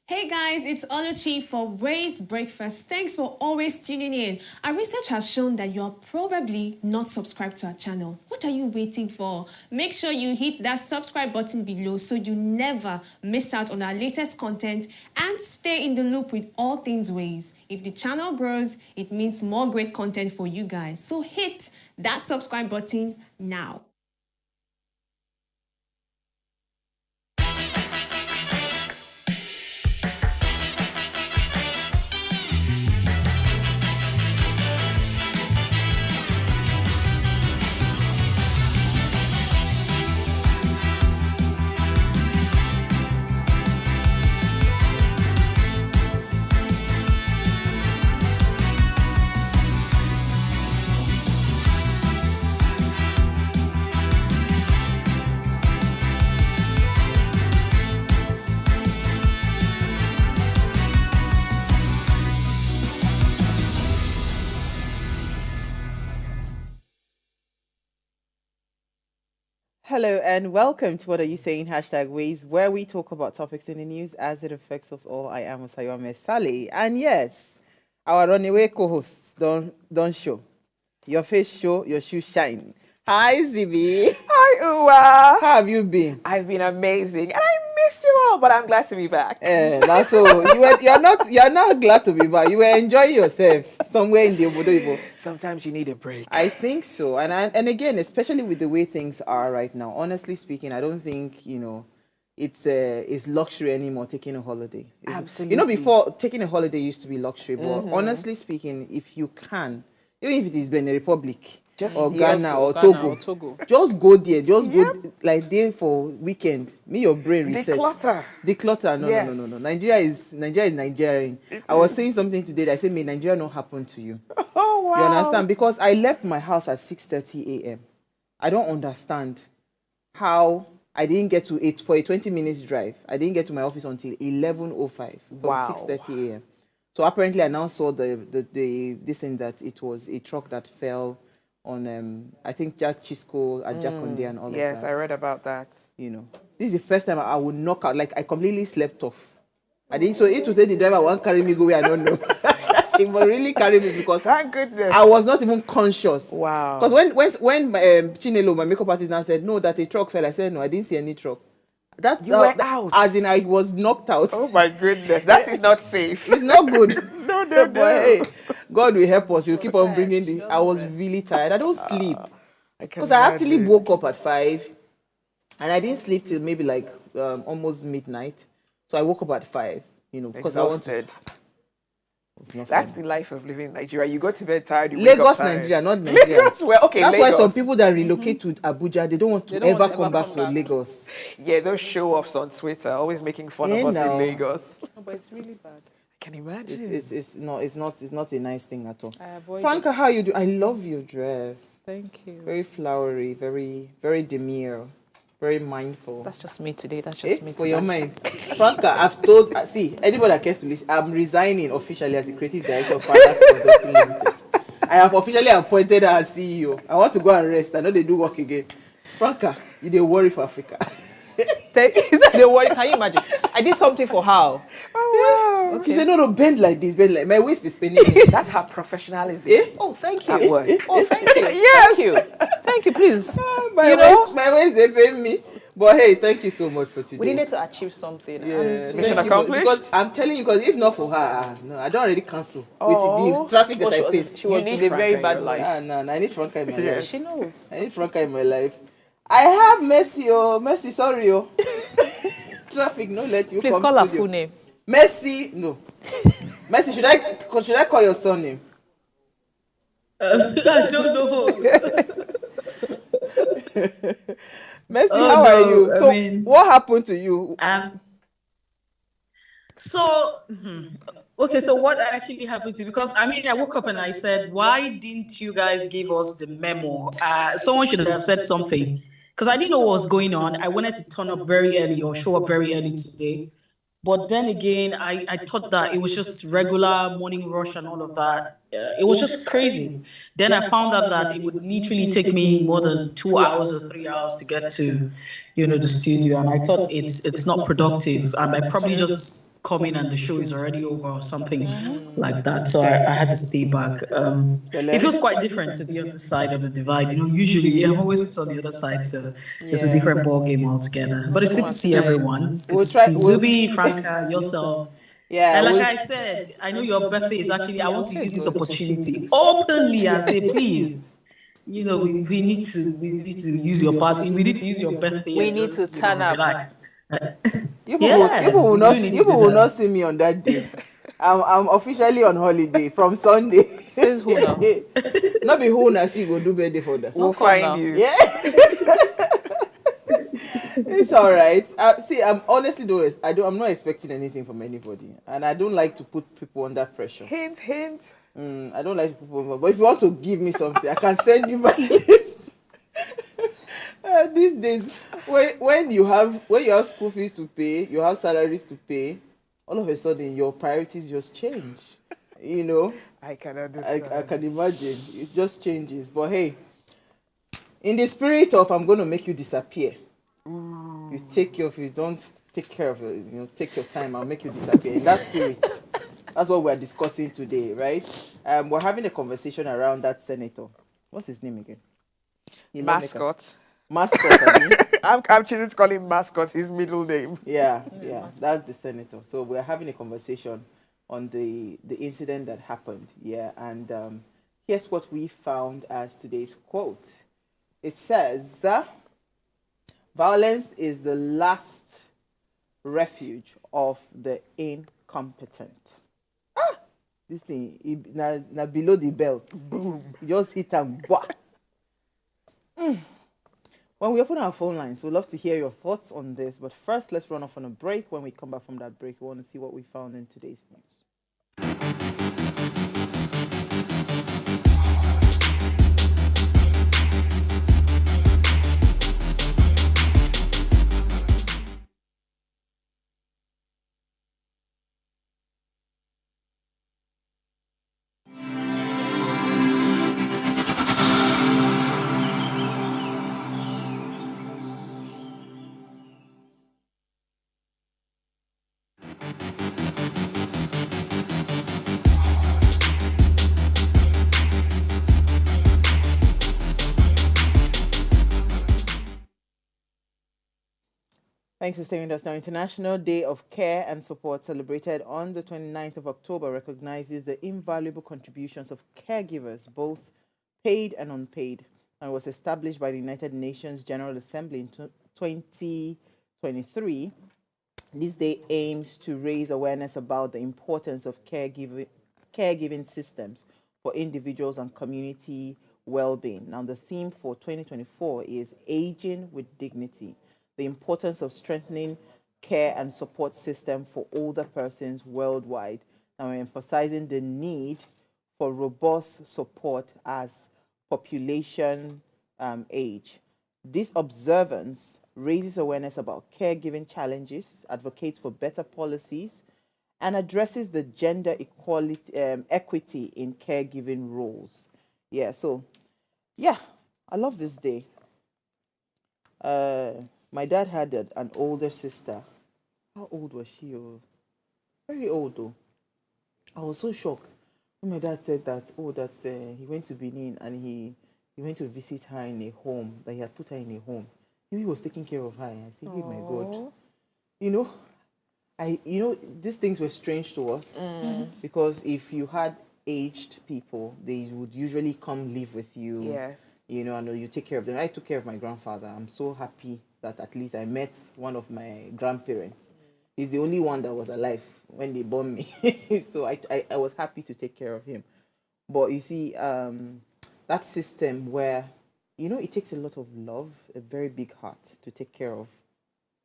Hey guys, it's Oluchi for Ways Breakfast. Thanks for always tuning in. Our research has shown that you're probably not subscribed to our channel. What are you waiting for? Make sure you hit that subscribe button below so you never miss out on our latest content and stay in the loop with all things Ways. If the channel grows, it means more great content for you guys. So hit that subscribe button now. Hello and welcome to What Are You Saying? #Ways, where we talk about topics in the news as it affects us all. I am Osayome Sally, and yes, our runaway co-hosts don't show. Your face show, your shoes shine. Hi Zibi. Hi Uwa. How have you been? I've been amazing, and I missed you all, but I'm glad to be back. That's so you're not glad to be back. You were enjoying yourself somewhere in the Obodo. Sometimes you need a break. I think so, and again, especially with the way things are right now. Honestly speaking, I don't think it's luxury anymore taking a holiday. Absolutely. Before taking a holiday used to be luxury, but honestly speaking, if you can, even if it is Benin Republic or Ghana or Togo, just go there. Just go like there for weekend. Make your brain reset. Declutter. No. Nigeria is Nigerian. I was saying something today that I said, may Nigeria not happen to you. Oh wow. You understand? Because I left my house at 6:30 a.m. I don't understand how I didn't get to it for a 20 minutes drive. I didn't get to my office until 11:05 from 6:30 a.m. So apparently I now saw this thing that it was a truck that fell on I think Jack Chisco at Jakonde and all of that. Yes, I read about that. This is the first time I would knock out. Like I completely slept off. I didn't. So it was say the driver won't carry me go where I don't know. He will really carry me because thank goodness I was not even conscious. Wow. Because when Chinelo, my makeup artist, now said no that a truck fell, I said no, I didn't see any truck. You were out. As in I was knocked out. Oh my goodness, that is not safe. It's not good. No. But hey, God will help us. He'll keep on bringing the. I was really tired. I don't sleep because I actually woke up at 5, and I didn't sleep till maybe like almost midnight. So I woke up at 5. Because exhausted. That's the life of living in Nigeria. You go to bed tired. You Lagos, wake up tired. Nigeria, not Nigeria. Lagos, well, okay. That's Lagos. why some people that relocate to Abuja, they don't want to ever come back to Lagos. Yeah, those show-offs on Twitter always making fun of us in Lagos. No, but it's really bad. I can imagine. It's not a nice thing at all. Franca, how you do? I love your dress. Thank you. Very flowery, very very demure, very mindful. That's just me today. That's just me today. For your mind. Franca, I've told, see, anybody that cares to listen, I'm resigning officially as the creative director of Parallax Consulting Limited. I have officially appointed her as CEO. I want to go and rest. I know they do work again. Franca, you dey worry for Africa. They worry. Can you imagine? I did something for her. Oh, wow. Okay. She said, no, bend like this, bend like my waist is paining me. That's her professionalism. Oh, thank you. At work. Oh, thank you. Yes. Thank you. Thank you, please. My waist, they pain me. But hey, thank you so much for today. We needed to achieve something. Yeah, mission accomplished. Because I'm telling you, because if not for her, no, I don't already cancel with the traffic that I face. She was in a very bad life. No, I need Franca in my life. She knows. I need Franca in my life. I have Mercy, sorry, traffic, no let you. Please come call her studio. full name. Mercy, no. Mercy, should I call your son name? I don't know. Mercy, how are you? So, what happened to you? Okay, so what actually happened to you? Because I woke up and I said, why didn't you guys give us the memo? Someone should have said something. Because I didn't know what was going on. I wanted to turn up very early or show up very early today. But then again, I thought that it was just regular morning rush and all of that. It was just crazy. Then I found out that it would literally take me more than 2 hours or 3 hours to get to, the studio. And I thought it's not productive. And I probably just coming and the show is already over or something like that. So I had to stay back. It feels quite different to be on this side of the divide. Usually I'm always on the other side, so it's a different ball game altogether. But it's good to see everyone. It's good to see Zubi, Franca, yourself. Yeah. And like I said, I know your birthday is actually, I want to use this opportunity openly and say, please, we need to use your party. We need to use your birthday. We and need just, to turn up. relax. You Yes, will we not, do need you to do will that. not see me on that day. I'm officially on holiday from Sunday. Says who now? Not be who na see go do birthday for that. We'll find you. Yeah. It's all right. See, I'm honestly I'm not expecting anything from anybody, and I don't like to put people under pressure. Hint, hint. I don't like people, but if you want to give me something, I can send you my list. These days, when you have school fees to pay, you have salaries to pay, all of a sudden your priorities just change. I can understand. I can imagine. It just changes. But hey, in the spirit of I'm going to make you disappear, you if you don't take care of it, take your time, I'll make you disappear. In that spirit, that's what we're discussing today, right? We're having a conversation around that senator. What's his name again? Mascot. Mascot, I mean. I'm choosing to call him Mascot, his middle name. Yeah, that's the senator. So we're having a conversation on the incident that happened. Yeah, and here's what we found as today's quote. It says, violence is the last refuge of the incompetent. This thing, na below the belt. Boom. You just hit and When we open our phone lines, we'd love to hear your thoughts on this. But first, let's run off on a break. When we come back from that break, we want to see what we found in today's news. Thanks for staying with us. Now, International Day of Care and Support, celebrated on the 29th of October, recognizes the invaluable contributions of caregivers, both paid and unpaid, and was established by the United Nations General Assembly in 2023. This day aims to raise awareness about the importance of caregiving systems for individuals and community well-being. Now, the theme for 2024 is Aging with Dignity, the importance of strengthening care and support system for older persons worldwide. And we're emphasizing the need for robust support as population age. This observance raises awareness about caregiving challenges, advocates for better policies, and addresses the gender equity in caregiving roles. I love this day. My dad had an older sister. How old was she? Very old though. I was so shocked when my dad said that, he went to Benin and he went to visit her in a home, that he had put her in a home. He was taking care of her. And I said, hey, my God. These things were strange to us because if you had aged people, they would usually come live with you. Yes. And you take care of them. I took care of my grandfather. I'm so happy that at least I met one of my grandparents. He's the only one that was alive when they born me. So I was happy to take care of him. But you see, that system where, it takes a lot of love, a very big heart to take care of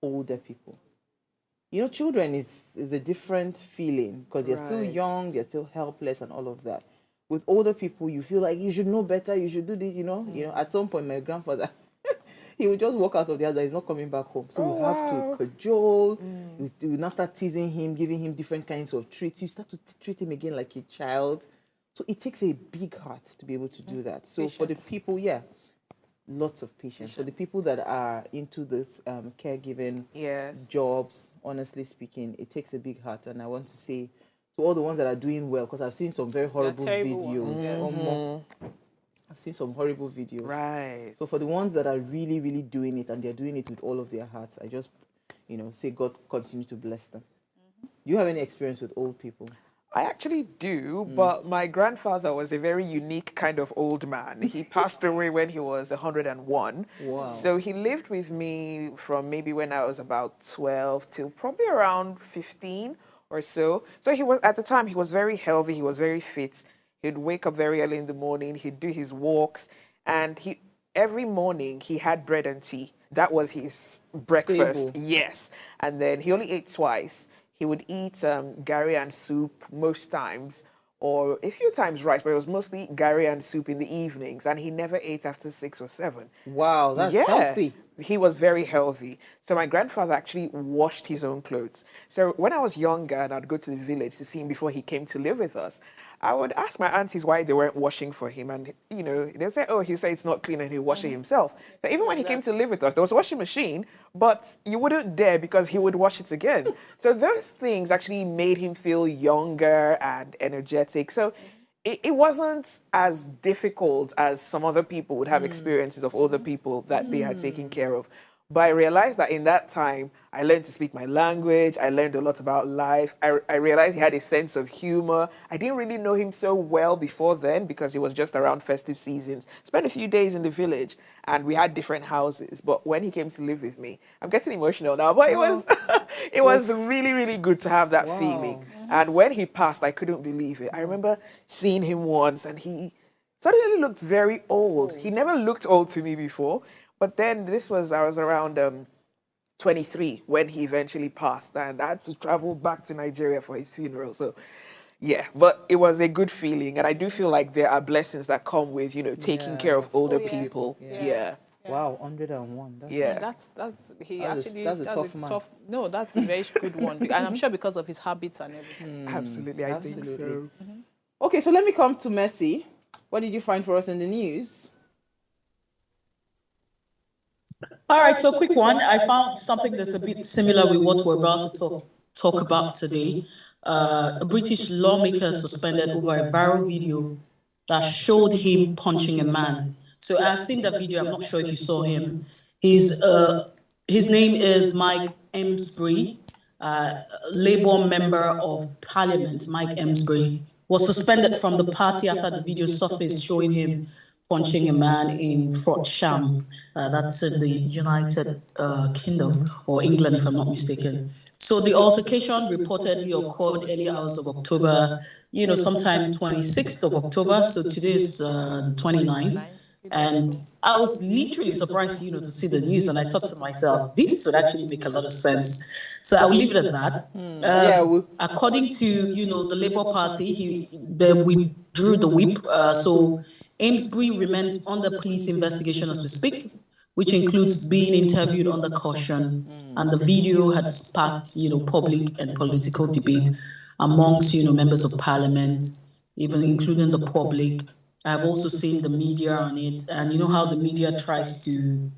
older people. Children is a different feeling because they're still young, they're still helpless and all of that. With older people, you feel like you should know better, you should do this, At some point, my grandfather, he would just walk out of the house, he's not coming back home. So we have to cajole, we now start teasing him, giving him different kinds of treats. You start to treat him again like a child. So it takes a big heart to be able to do that. So for the people, lots of patience. For the people that are into this caregiving jobs, honestly speaking, it takes a big heart. And I want to say to all the ones that are doing well, because I've seen some very horrible videos. I've seen some horrible videos. Right. So for the ones that are really, really doing it, and they're doing it with all of their hearts, I just, say God continue to bless them. Do you have any experience with old people? I actually do, but my grandfather was a very unique kind of old man. He passed away when he was 101. Wow. So he lived with me from maybe when I was about 12 till probably around 15 or so. So he was, at the time, he was very healthy, he was very fit. He'd wake up very early in the morning, he'd do his walks, and every morning he had bread and tea. That was his breakfast. Stable. Yes. And then he only ate twice. He would eat gari and soup most times, or a few times rice, but it was mostly gari and soup in the evenings, and he never ate after 6 or 7. Wow, that's healthy. He was very healthy. So my grandfather actually washed his own clothes. So when I was younger and I'd go to the village to see him before he came to live with us, I would ask my aunties why they weren't washing for him. And, they'd say, oh, he said it's not clean and he'll wash it himself. So even when he came to live with us, there was a washing machine, but you wouldn't dare because he would wash it again. So those things actually made him feel younger and energetic. So it wasn't as difficult as some other people would have experiences of older people that they had taken care of. But I realized that in that time, I learned to speak my language. I learned a lot about life. I realized he had a sense of humor. I didn't really know him so well before then because it was just around festive seasons. Spent a few days in the village and we had different houses. But when he came to live with me, I'm getting emotional now, but it was really, really good to have that feeling. And when he passed, I couldn't believe it. I remember seeing him once and he suddenly looked very old. He never looked old to me before. But then I was around 23 when he eventually passed, and I had to travel back to Nigeria for his funeral. So, yeah, but it was a good feeling, and I do feel like there are blessings that come with, taking care of older people. Yeah. Wow, 101. That's a tough man. No, that's a very good one, and I'm sure because of his habits and everything. Absolutely, I think so. Okay, so let me come to Mercy. What did you find for us in the news? All right, so quick one. I found something that's a bit similar with what we're about to talk about today. A British lawmaker suspended over a viral video that showed him punching a man. So I've seen the video. I'm not sure if you saw him. His name is Mike Emsbury, Labour member of Parliament. Mike Emsbury was suspended from the party after the video surfaced showing him punching a man in Frodsham. That's in the United Kingdom, or England, if I'm not mistaken. So the altercation reportedly occurred early hours of October, sometime 26th of October. So today is the 29th. And I was literally surprised, to see the news. And I thought to myself, this would actually make a lot of sense. So I will leave it at that. According to, the Labour Party, they withdrew the whip. So Amesbury remains under police investigation as we speak, which includes being interviewed under caution. And the video had sparked, public and political debate amongst, members of parliament, even including the public. I've also seen the media on it, and you know how the media tries to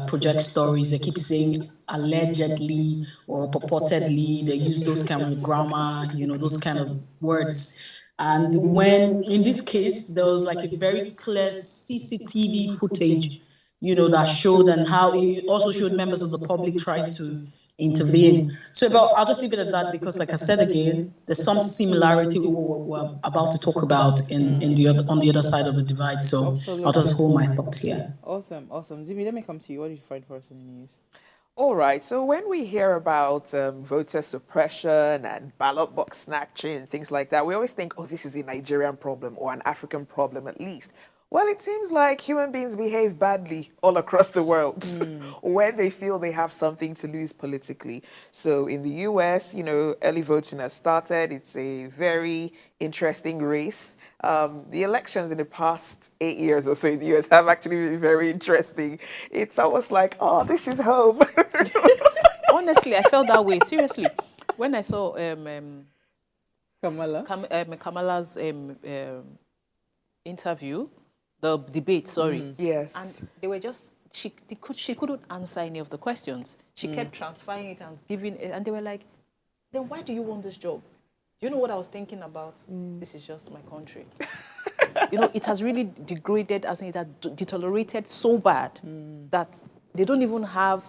project stories. They keep saying allegedly or purportedly. They use those kind of grammar, those kind of words. And when, in this case, there was like a very clear CCTV footage, that showed, and how it also showed members of the public trying to intervene. So I'll just leave it at that because, like I said again, there's some similarity with what we're about to talk about on the other side of the divide. So absolutely. I'll just hold my thoughts here. Awesome. Zimi, let me come to you. What did you find for us in the news? All right. So when we hear about voter suppression and ballot box snatching and things like that, we always think, oh, this is a Nigerian problem or an African problem at least. Well, it seems like human beings behave badly all across the world when they feel they have something to lose politically. So in the US, early voting has started. It's a very interesting race. The elections in the past 8 years or so in the US have actually been very interesting. It's almost like, oh, this is home. Honestly, I felt that way. Seriously. When I saw Kamala's interview, the debate, sorry. Yes. And they were just, she couldn't answer any of the questions. She kept transferring it and giving it, and they were like, then why do you want this job? Do you know what I was thinking about? This is just my country. It has really degraded, as in it has deteriorated so bad that they don't even have,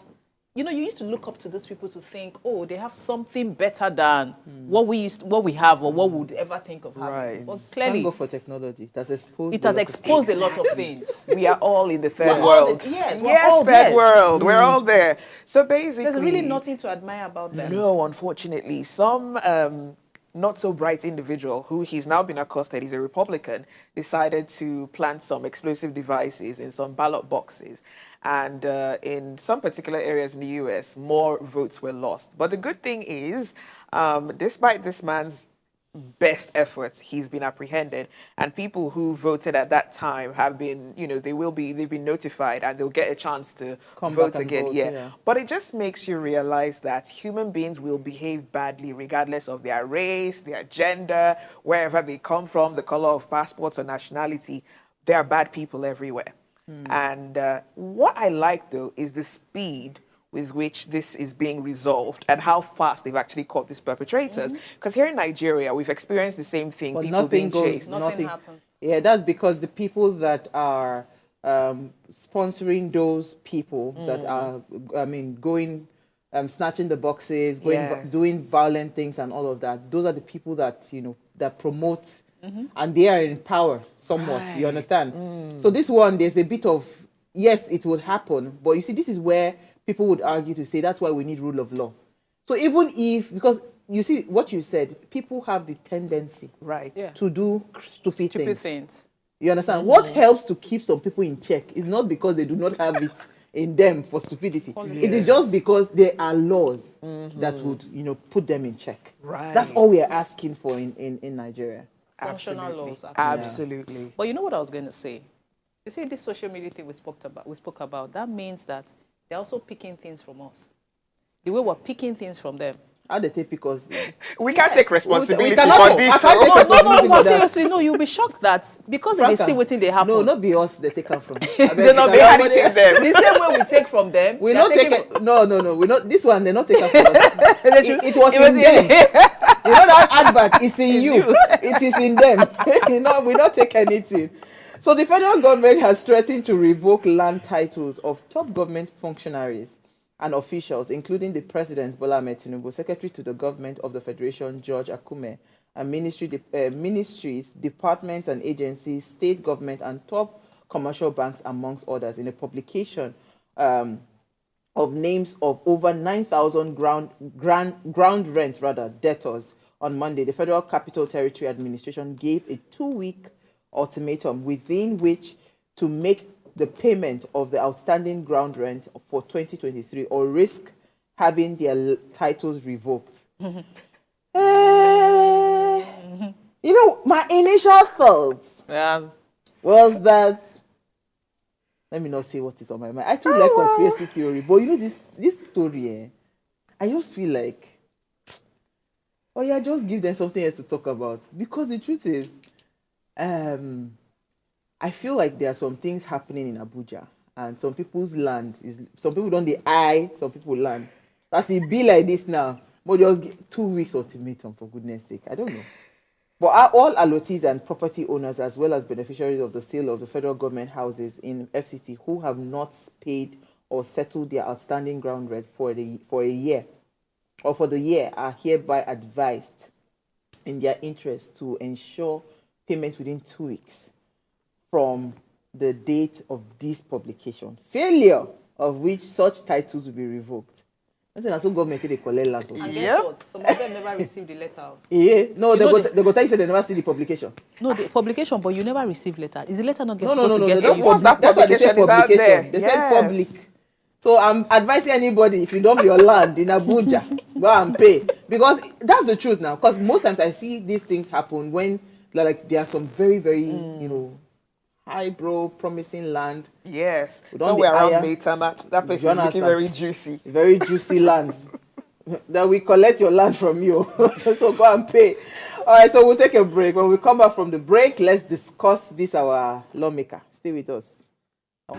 you used to look up to these people to think, oh, they have something better than what we have or what we would ever think of having. Right. But clearly, Thank God for technology. It has exposed a lot of things. We are all in the third world. Third world. We're all there. So basically, there's really nothing to admire about them. No, unfortunately. Some not so bright individual who he's now been accosted, he's a Republican, decided to plant some explosive devices in some ballot boxes. And in some particular areas in the US, more votes were lost. But the good thing is, despite this man's best efforts, he's been apprehended, and people who voted at that time have been, they've been notified, and they'll get a chance to vote again. Yeah. But it just makes you realize that human beings will behave badly regardless of their race, their gender, wherever they come from, the color of passports or nationality. There are bad people everywhere. And what I like, though, is the speed with which this is being resolved and how fast they've actually caught these perpetrators. Because here in Nigeria, we've experienced the same thing, but people being chased. Nothing happens. Yeah, that's because the people that are sponsoring those people that are, going, snatching the boxes, doing violent things and all of that, those are the people that, that promote, and they are in power somewhat, you understand? So this one, there's a bit of, yes, it would happen, but you see, this is where people would argue to say that's why we need rule of law. So even if, because you see what you said, people have the tendency to do stupid things. You understand? What helps to keep some people in check is not because they do not have it in them for stupidity. It is just because there are laws that would, put them in check. That's all we are asking for in Nigeria. Functional laws. Absolutely. But you know what I was going to say? You see, this social media thing we spoke about, that means that they're also picking things from us. The way we're picking things from them. How they take, because we can't take responsibility for this. No, seriously, no, you'll be shocked that because they see what they happen. No, not be us they take them from. They not be anything them. The same way we take from them. We not take it. No. We not this one. They not take from us. It was in them. You know that advert is in you. It is in them. We not take anything. So the federal government has threatened to revoke land titles of top government functionaries and officials, including the President, Bola Ahmed Tinubu, Secretary to the Government of the Federation, George Akume, and ministries, departments and agencies, state government, and top commercial banks, amongst others, in a publication of names of over 9,000 ground rent debtors. On Monday, the Federal Capital Territory Administration gave a 2-week ultimatum within which to make the payment of the outstanding ground rent for 2023 or risk having their titles revoked. My initial thoughts was that, let me not say what is on my mind. I too like conspiracy theory, but this story, I just feel like, just give them something else to talk about. Because the truth is, I feel like there are some things happening in Abuja, and some people's land some people don't some people land. That's it be like this now. But just 2 weeks ultimatum, for goodness sake. I don't know. But all allottees and property owners, as well as beneficiaries of the sale of the federal government houses in FCT who have not paid or settled their outstanding ground rent for a year, or for the year, are hereby advised in their interest to ensure payment within 2 weeks from the date of this publication, failure of which such titles will be revoked. That's what government they collect land. And guess what? Some of them never received the letter. Yeah, no, they go tell you they never see the publication. No, the publication, but you never received letter. Is the letter not supposed to get to you? That's why they say publication. They said public. So I'm advising anybody, if you don't have your land in Abuja, go and pay. Because that's the truth now. Because most times I see these things happen when there are some very, very, highbrow, promising land. Yes. Somewhere around Maytama, that place is looking very juicy. Very juicy land. That we collect your land from you. So go and pay. All right, so we'll take a break. When we come back from the break, let's discuss this, our lawmaker. Stay with us. All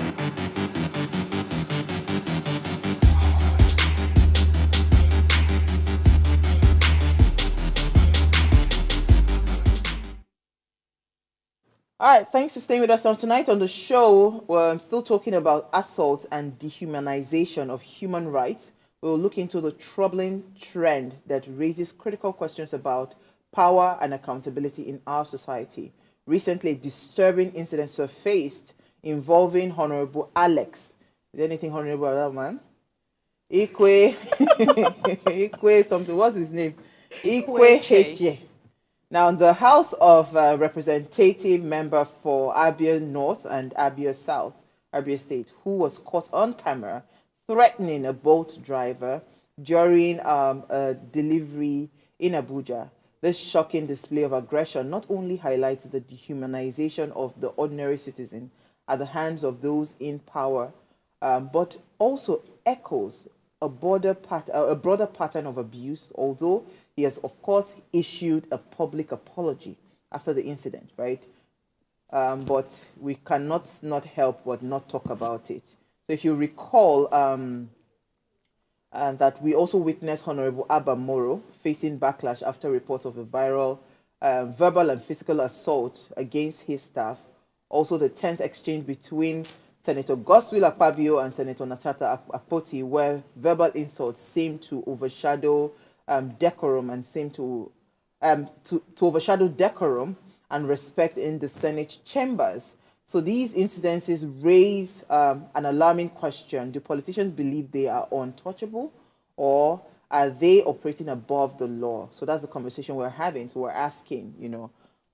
right, thanks for staying with us on tonight on the show. I'm still talking about assault and dehumanization of human rights. We'll look into the troubling trend that raises critical questions about power and accountability in our society. Recently, a disturbing incident surfaced involving Honorable Alex. Is there anything honorable about that man? Ikwe, Ikwe something. What's his name? Ikwe Heche. Now, the House of Representative member for Abia North and Abia South, Abia State, who was caught on camera threatening a boat driver during a delivery in Abuja. This shocking display of aggression not only highlights the dehumanization of the ordinary citizen at the hands of those in power, but also echoes a broader pattern of abuse, although he has, of course, issued a public apology after the incident, right? But we cannot not help but not talk about it. So if you recall that we also witnessed Honorable Abba Moro facing backlash after reports of a viral verbal and physical assault against his staff. Also the tense exchange between Senator Godswill Akpabio and Senator Natata Akpoti, where verbal insults seem to overshadow decorum and seem to overshadow decorum and respect in the Senate chambers. So these incidences raise an alarming question. Do politicians believe they are untouchable, or are they operating above the law? So that's the conversation we're having. So we're asking,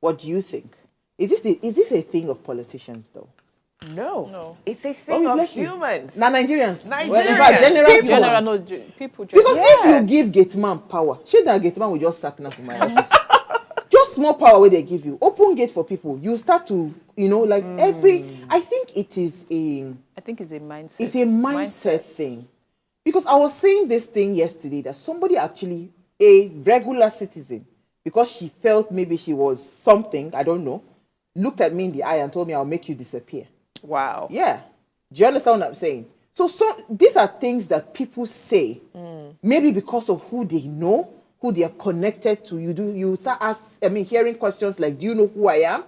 what do you think? Is this a thing of politicians, though? No. It's a thing of humans. Now Nigerians. Well, in fact, general people. Because if you give Gateman power, should that Gateman will just sack now from my office. Just small power where they give you. Open gate for people. You start to, I think it's a mindset. It's a mindset thing. Because I was saying this thing yesterday that somebody actually, a regular citizen, because she felt maybe she was something, I don't know, looked at me in the eye and told me, I'll make you disappear. Wow. Yeah. Do you understand what I'm saying? So these are things that people say, maybe because of who they know, who they are connected to. You start hearing questions like, do you know who I am?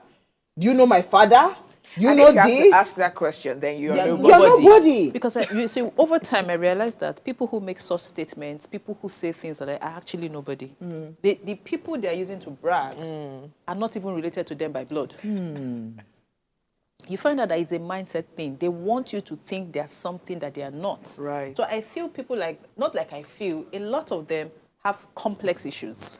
Do you know my father? Do you know if you this? have to ask that question, then you're nobody. You're nobody. Because you see, over time, I realized that people who make such statements, people who say things that are actually nobody, the people they are using to brag are not even related to them by blood. You find out that it's a mindset thing. They want you to think they're something that they are not. Right. So I feel people a lot of them have complex issues.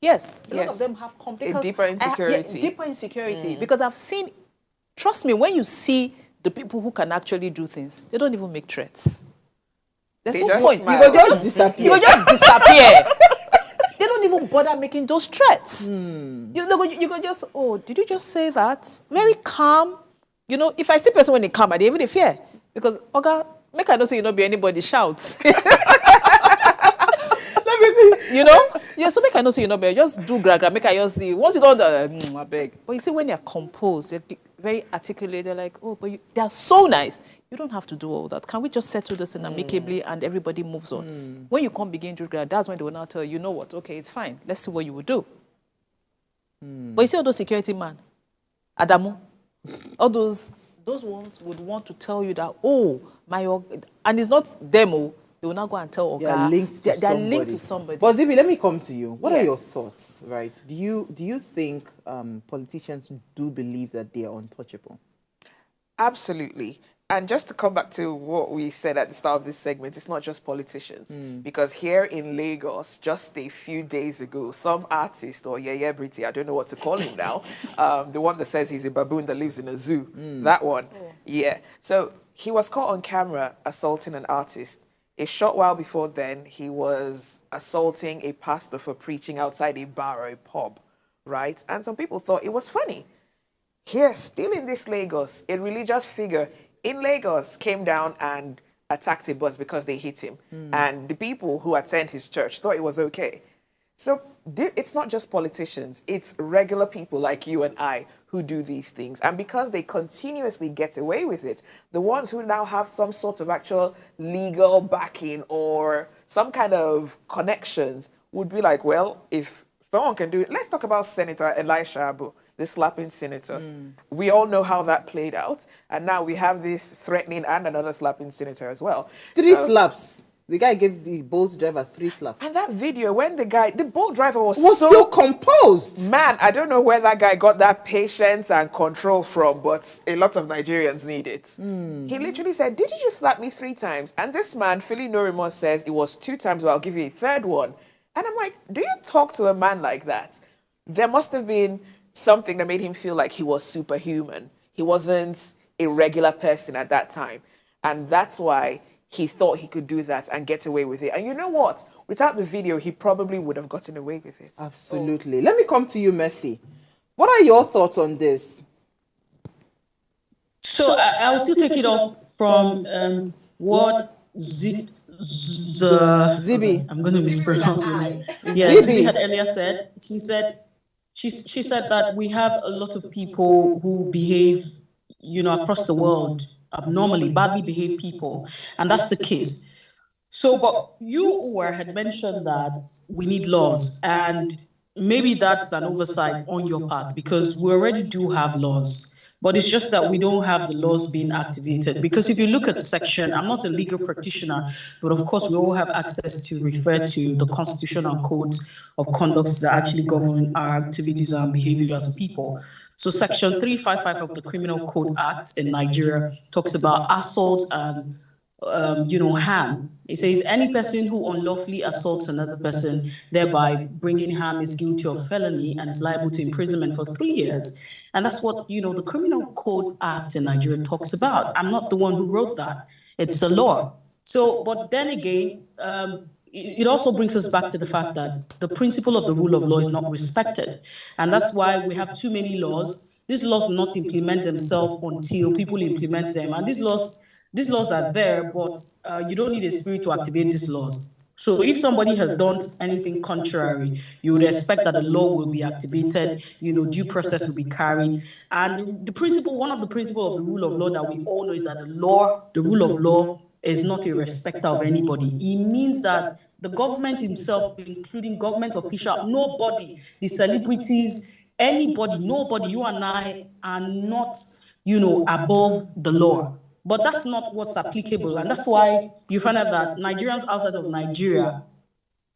Yes, a lot of them have complex. A deeper insecurity. Deeper insecurity. Because I've seen, trust me, when you see the people who can actually do things, they don't even make threats. There's no point. You will just disappear. You will just disappear. They don't even bother making those threats. You go just, did you just say that? Very calm. If I see person when they come, I they even fear. Because, make I don't say be anybody shouts. Yeah, so make I know say be just do gra make I just see. Once you don't I beg. But you see when they're composed, they're very articulate, they're like, they're so nice. You don't have to do all that. Can we just settle this in amicably and everybody moves on? When you come begin to gra, that's when they will now tell you, know what, okay, it's fine. Let's see what you will do. But you see all those security man, Adamu, all those ones would want to tell you that, and it's not them, they will now go and tell Oga. They're linked to somebody. But Zivi, let me come to you. What are your thoughts, right? Do you think politicians do believe that they are untouchable? Absolutely. And just to come back to what we said at the start of this segment, it's not just politicians. Because here in Lagos, just a few days ago, some artist, or Yeye Briti, I don't know what to call him now, the one that says he's a baboon that lives in a zoo, that one. Yeah. So he was caught on camera assaulting an artist. A short while before then, he was assaulting a pastor for preaching outside a bar or a pub, right? And some people thought it was funny. Here, still in this Lagos, a religious figure in Lagos came down and attacked a bus because they hit him. And the people who attend his church thought it was okay. So it's not just politicians, it's regular people like you and I who do these things. And because they continuously get away with it, the ones who now have some sort of actual legal backing or some kind of connections would be like, well, if someone can do it, let's talk about Senator Elisha Abu, the slapping senator. We all know how that played out. And now we have this threatening and another slapping senator as well. 3 slaps. The guy gave the Bolt driver 3 slaps. And that video, when the Bolt driver was so still composed. Man, I don't know where that guy got that patience and control from, but a lot of Nigerians need it. He literally said, did you just slap me 3 times? And this man, Philly No Remorse, says it was 2 times, but I'll give you a 3rd one. And I'm like, do you talk to a man like that? There must have been something that made him feel like he was superhuman. He wasn't a regular person at that time. And that's why he thought he could do that and get away with it. And you know what? Without the video, he probably would have gotten away with it. Absolutely. Let me come to you, Mercy. What are your thoughts on this? So I'll still take it off from what Zibi. I'm going to mispronounce your name. Yeah, Zibi had earlier said. She said that we have a lot of people who behave, across the world abnormally, badly behaved people, and that's the case. So, but you had mentioned that we need laws, and maybe that's an oversight on your part because we already do have laws. But it's just that we don't have the laws being activated. Because if you look at the section, I'm not a legal practitioner, but of course we all have access to refer to the constitutional codes of conduct that actually govern our activities and behavior as a people. So section 355 of the Criminal Code Act in Nigeria talks about assault and harm. It says any person who unlawfully assaults another person, thereby bringing harm, is guilty of felony and is liable to imprisonment for 3 years. And that's what, the Criminal Code Act in Nigeria talks about. I'm not the one who wrote that. It's a law. So, but then again, it also brings us back to the fact that the principle of the rule of law is not respected. And that's why we have too many laws. These laws will not implement themselves until people implement them. And these laws are there, but you don't need a spirit to activate these laws. So if somebody has done anything contrary, you would expect that the law will be activated, due process will be carried. And the principle, one of the principles of the rule of law that we all know is that the rule of law is not a respecter of anybody. It means that the government himself, including government official, nobody, the celebrities, anybody, nobody, you and I are not, above the law. But that's not what's applicable. And that's why you find out that Nigerians outside of Nigeria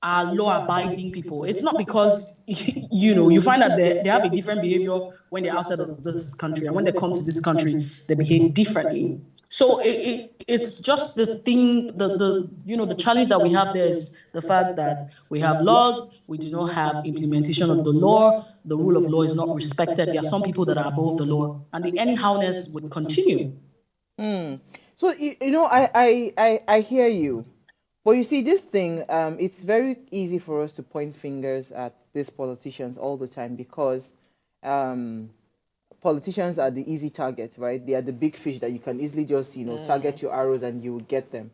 are law-abiding people. It's not because, you find that they have a different behavior when they're outside of this country. And when they come to this country, they behave differently. So it's just the thing, the challenge that we have there is the fact that we have laws, we do not have implementation of the law, the rule of law is not respected. There are some people that are above the law, and the anyhowness would continue. So, I hear you. But you see, this thing, it's very easy for us to point fingers at these politicians all the time because politicians are the easy target, right? They are the big fish that you can easily just, target your arrows and you will get them.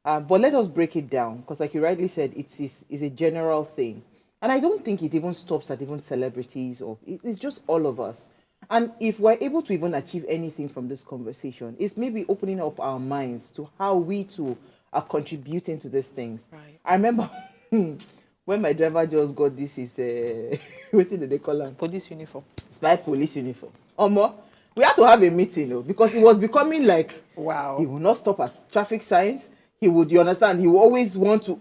But let us break it down because like you rightly said, it's a general thing. And I don't think it even stops at even celebrities or it's just all of us. And if we're able to even achieve anything from this conversation, it's maybe opening up our minds to how we too are contributing to these things. Right. I remember when my driver just got this, what did they call him? Police uniform. Spy police uniform. We had to have a meeting because it was becoming like, wow, he will not stop at traffic signs. He would, you understand, he will always want to,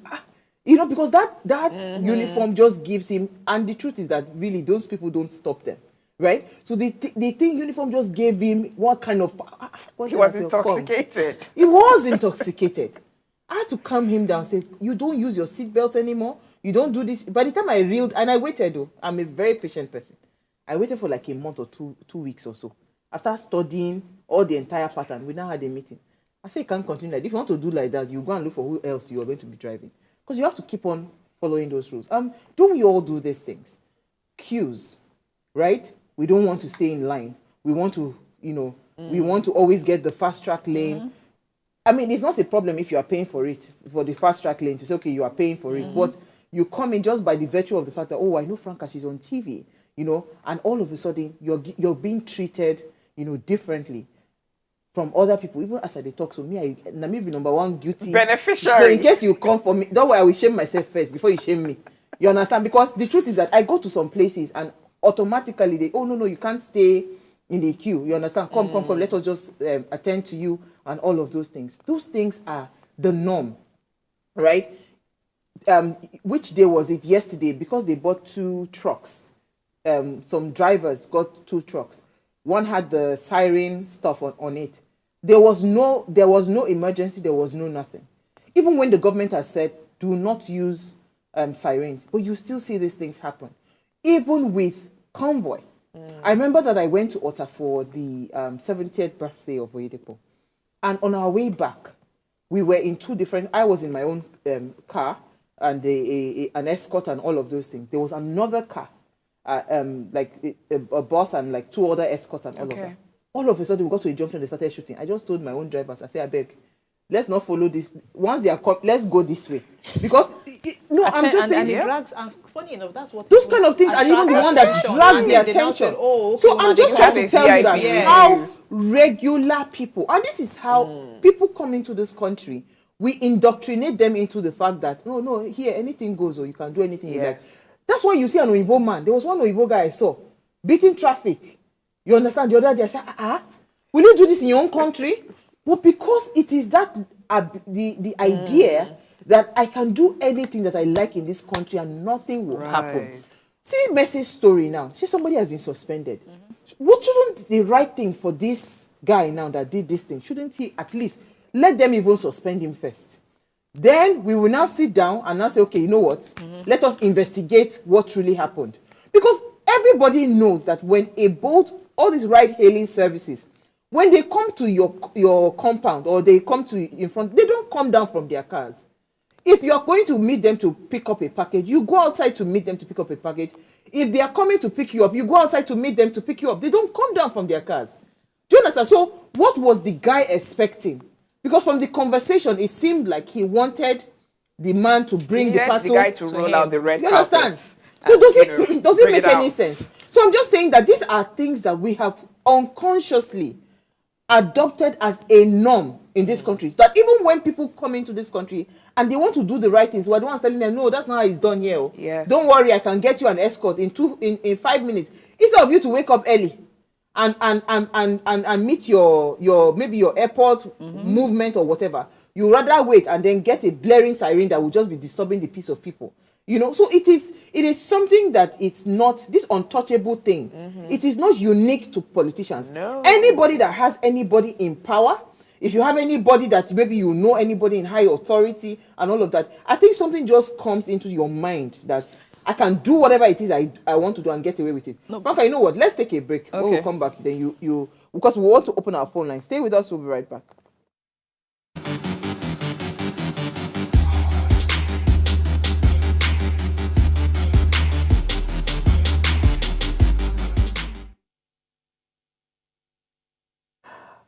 because that uniform just gives him, and the truth is that really those people don't stop them. Right? So the thing uniform just gave him what kind of... He was intoxicated. He was intoxicated. I had to calm him down, say, you don't use your seatbelt anymore. You don't do this. By the time I reeled, and I waited though, I'm a very patient person. I waited for like a month or 2 weeks or so. After studying all the entire pattern, we now had a meeting. I said, you can't continue like that. If you want to do like that, you go and look for who else you are going to be driving. Because you have to keep on following those rules. Don't we all do these things? Queues, right? We don't want to stay in line. We want to, we want to always get the fast track lane. I mean, it's not a problem if you are paying for it, for the fast track lane to say, okay, you are paying for it. But you come in just by the virtue of the fact that, oh, I know Franca, she's on TV. you know, and all of a sudden you're being treated, you know, differently from other people. Even as I dey talk, so me, I maybe number one guilty beneficiary. So in case you come for me, don't worry, I will shame myself first before you shame me. You understand? Because the truth is that I go to some places and automatically they, oh no, you can't stay in the queue. You understand? Come, let us just attend to you and all of those things. Those things are the norm, right? Which day was it? Yesterday, because they bought 2 trucks. Some drivers got 2 trucks. One had the siren stuff on it. There was no emergency. There was no nothing. Even when the government has said do not use sirens, but you still see these things happen. Even with convoy. I remember that I went to Ota for the 70th birthday of Oyedepo. And on our way back, we were in 2 different, I was in my own car and an escort and all of those things. There was another car, like a bus and like 2 other escorts and all of that. All of a sudden, we got to a junction, they started shooting. I just told my own drivers, I said, I beg, let's not follow this. Once they are caught, let's go this way. Because, I'm just saying. And it drags, and funny enough, that's what... Those kind of things are even the one that drags the attention. So I'm just trying to tell you that how regular people, and this is how people come into this country, we indoctrinate them into the fact that, no, here, anything goes, or you can do anything you like. That's why you see an Oyibo man. There was one Oyibo guy I saw, beating traffic. You understand? The other day I said, will you do this in your own country? But because it is that the idea that I can do anything that I like in this country and nothing will happen. See Messi's story now. See, somebody has been suspended. What shouldn't the right thing for this guy now that did this thing? Shouldn't he at least let them even suspend him first? Then we will now sit down and now say, okay, you know what? Let us investigate what truly happened. Because everybody knows that when a boat, all these ride-hailing services, when they come to your compound or they come to in front, they don't come down from their cars. If you're going to meet them to pick up a package, you go outside to meet them to pick up a package. If they are coming to pick you up, you go outside to meet them to pick you up. They don't come down from their cars. Do you understand? So what was the guy expecting? Because from the conversation, it seemed like he wanted the man to bring the parcel. The guy to roll out the red carpet. You understand? So does it make any sense? So I'm just saying that these are things that we have unconsciously adopted as a norm in this country. That even when people come into this country and they want to do the right things, we're the ones telling them, no, that's not how it's done here. Yes. Don't worry, I can get you an escort in 5 minutes. Instead of you to wake up early and meet your maybe your airport movement or whatever, you rather wait and then get a blaring siren that will just be disturbing the peace of people. You know, so it is something that it's not this untouchable thing. It is not unique to politicians. No. Anybody that has anybody in power, if you have anybody that maybe you know anybody in high authority and all of that, I think something just comes into your mind that I can do whatever it is I want to do and get away with it. No. Franca, you know what? Let's take a break. Okay. When we come back, then you because we want to open our phone line. Stay with us. We'll be right back.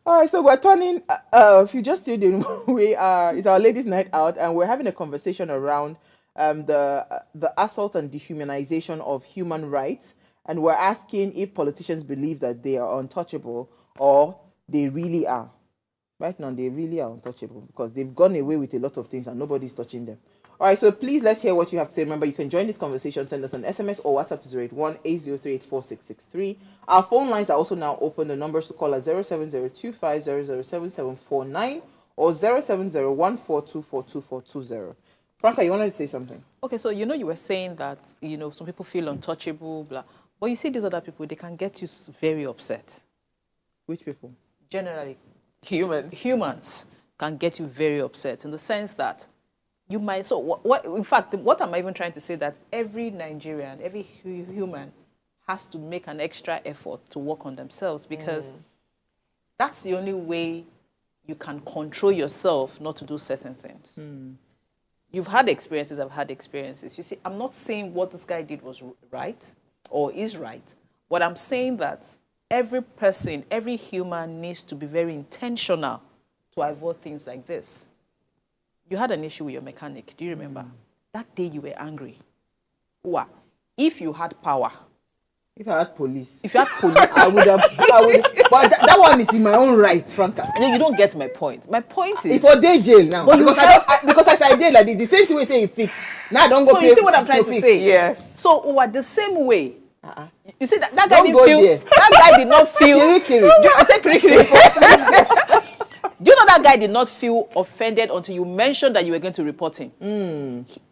All right, so we're turning, if you just tuned in, it's our ladies' night out, and we're having a conversation around the assault and dehumanization of human rights, and we're asking if politicians believe that they are untouchable or they really are. Right now, they really are untouchable because they've gone away with a lot of things and nobody's touching them. All right, so please, let's hear what you have to say. Remember, you can join this conversation. Send us an SMS or WhatsApp to 081-8038-4663. Our phone lines are also now open. The numbers to call are 07025007749 or 07014242420. Franca, you wanted to say something? Okay, so you were saying that, some people feel untouchable, blah. But you see these other people, they can get you very upset. Which people? Generally, humans can get you very upset in the sense that you might, so what in fact, what am I even trying to say? That every Nigerian, every human has to make an extra effort to work on themselves, because that's the only way you can control yourself not to do certain things. You've had experiences, I've had experiences. You see, I'm not saying what this guy did was right or is right, but I'm saying that every person, every human needs to be very intentional to avoid things like this. You had an issue with your mechanic. Do you remember? That day you were angry. If you had power, If I had police, If you had police, I would. But that one is in my own right, Franca. no, you don't get my point. My point is, If for day jail now, But because because as I did like this, the same thing we say you fix. Now I don't go. so you see what I'm trying to fix. say? Yes. So what the same way. You see that guy Don't didn't go feel. there. That guy did not feel. I said kirikiri. Do you know that guy did not feel offended until you mentioned that you were going to report him?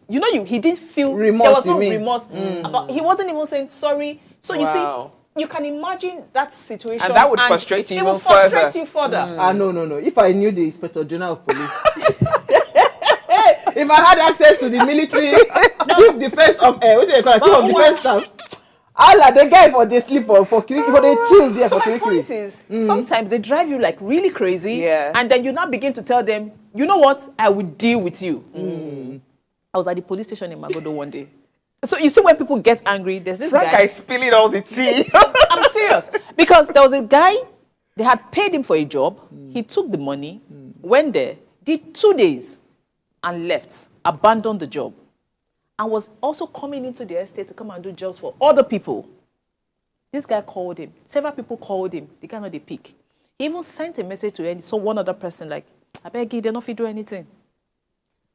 You know, he didn't feel Remorse, There was no you mean? remorse. About, he wasn't even saying sorry. So you see, Wow. you can imagine that situation, And that would frustrate you It even will frustrate further. you further. No. If I knew the Inspector General of Police, if I had access to the military chief defense of what do they call it? Chief of defense staff, Allah, the guy for they sleep for they chill there So for my point is, sometimes they drive you like really crazy, Yeah. and then you now begin to tell them, you know what, I will deal with you. I was at the police station in Magodo one day. So you see when people get angry, there's this Franca guy. is spilling all the tea. I'm serious. Because there was a guy, they had paid him for a job. He took the money, went there, did 2 days, and left, abandoned the job. And was also coming into the estate to come and do jobs for other people. This guy called him. Several people called him. They cannot pick. He even sent a message to one other person like, I beg you, they don't do anything.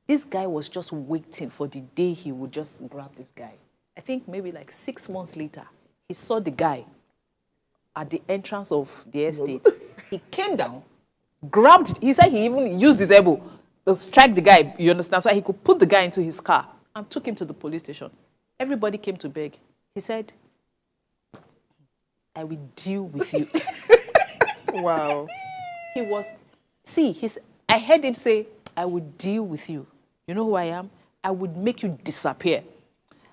This guy was just waiting for the day he would just grab this guy. I think maybe like 6 months later, he saw the guy at the entrance of the estate. He came down, grabbed, he said he even used his elbow to strike the guy, you understand, so he could put the guy into his car and took him to the police station. Everybody came to beg. He said, I will deal with you. Wow. He was, I heard him say, I will deal with you. You know who I am? I would make you disappear.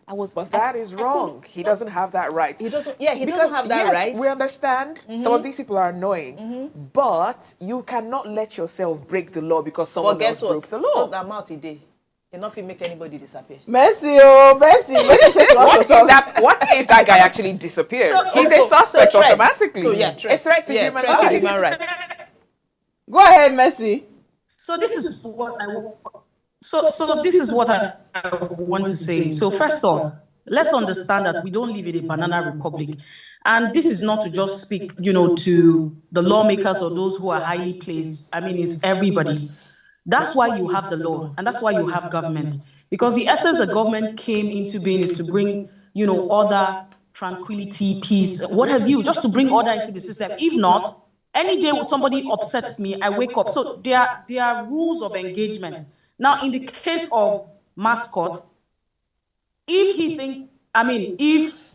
But that is wrong. He doesn't have that right. He doesn't have that yes, right. We understand some of these people are annoying, but you cannot let yourself break the law because someone But guess else broke what? the law. That amount today, enough to make anybody disappear. Mercy, oh, mercy. What if that guy actually disappeared? He's a suspect threats. automatically. So yeah, a threat to human threat to life. human right. Go ahead, Mercy. So this is what I want. So this is what I want to say. So first off, let's understand that we don't live in a banana republic, and this is not to just speak, to the lawmakers or those who are highly placed. I mean, it's everybody. That's why you have the law, and that's why you have government. Because the essence that government came into being is to bring, order, tranquility, peace, what have you, just to bring order into the system. If not, any day somebody upsets me, I wake up. So there are rules of engagement. Now, in the case of Mascot, if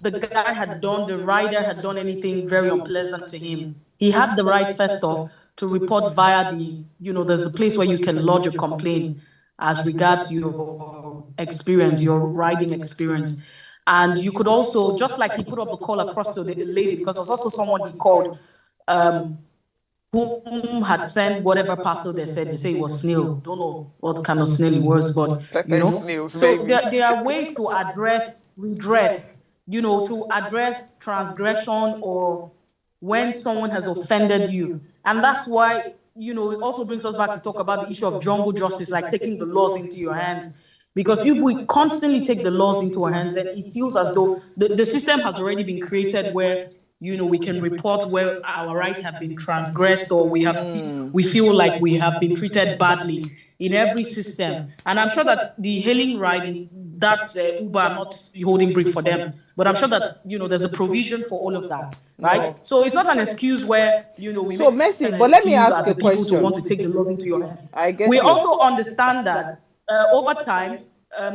the guy had done, the rider had done anything very unpleasant to him, he had the right, first off, to report via there's a place where you can lodge a complaint as regards your experience, your riding experience. And you could also, just like he put up the call across to the lady, because there was also someone he called, whom had sent whatever parcel they say it was snail. Don't know what kind of snail it was, but Snails, so there are ways to address redress, to address transgression or when someone has offended you. And that's why, it also brings us back to talk about the issue of jungle justice, like taking the laws into your hands. Because if we constantly take the laws into our hands, then it feels as though the system has already been created where we can report where our rights have been transgressed, or we feel like we have been treated badly in every system. And I'm sure that the hailing riding, that's Uber, I'm not holding brief for them, but I'm sure that there's a provision for all of that, right? So it's not an excuse where we So, make Mercy, an but let me excuse ask as a people to question. want to take the law into your hand. I get We you. also understand that over time,